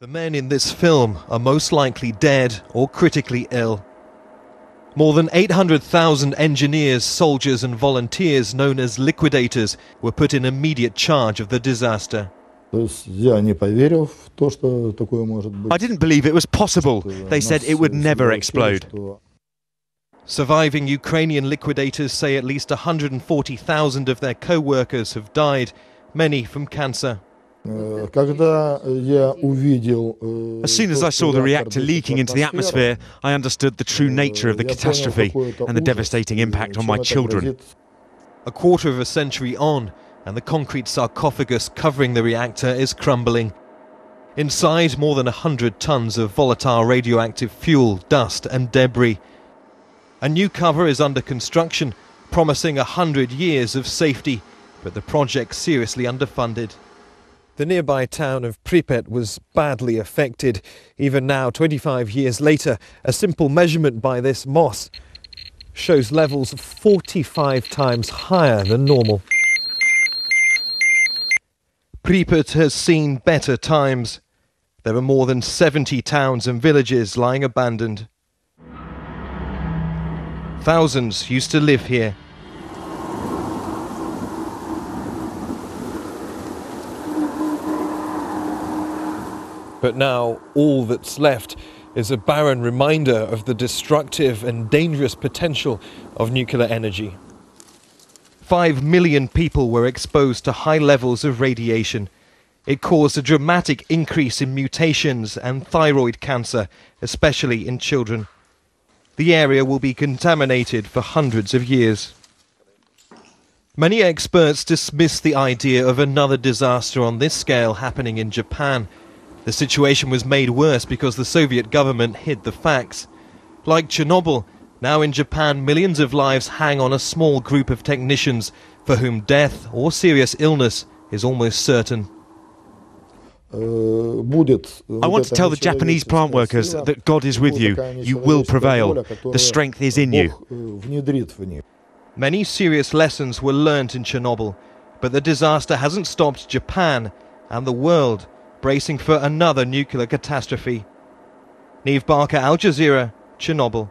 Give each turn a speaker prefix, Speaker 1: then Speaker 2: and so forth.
Speaker 1: The men in this film are most likely dead or critically ill. More than 800,000 engineers, soldiers and volunteers known as liquidators were put in immediate charge of the disaster.
Speaker 2: I
Speaker 3: didn't believe it was possible. They said it would never explode.
Speaker 1: Surviving Ukrainian liquidators say at least 140,000 of their co-workers have died, many from cancer.
Speaker 3: As soon as I saw the reactor leaking into the atmosphere, I understood the true nature of the catastrophe and the devastating impact on my children.
Speaker 1: A quarter of a century on, and the concrete sarcophagus covering the reactor is crumbling. Inside, more than 100 tons of volatile radioactive fuel, dust and debris. A new cover is under construction, promising 100 years of safety, but the project's seriously underfunded. The nearby town of Pripyat was badly affected. Even now, 25 years later, a simple measurement by this MOS shows levels 45 times higher than normal. Pripyat has seen better times. There are more than 70 towns and villages lying abandoned. Thousands used to live here. But now all that's left is a barren reminder of the destructive and dangerous potential of nuclear energy. 5 million people were exposed to high levels of radiation. It caused a dramatic increase in mutations and thyroid cancer, especially in children. The area will be contaminated for hundreds of years. Many experts dismiss the idea of another disaster on this scale happening in Japan. The situation was made worse because the Soviet government hid the facts. Like Chernobyl, now in Japan millions of lives hang on a small group of technicians for whom death or serious illness is almost certain.
Speaker 3: I want to tell the Japanese plant workers that God is with you. You will prevail. The strength is in you.
Speaker 1: Many serious lessons were learnt in Chernobyl, but the disaster hasn't stopped Japan and the world bracing for another nuclear catastrophe. Neave, Al Jazeera, Chernobyl.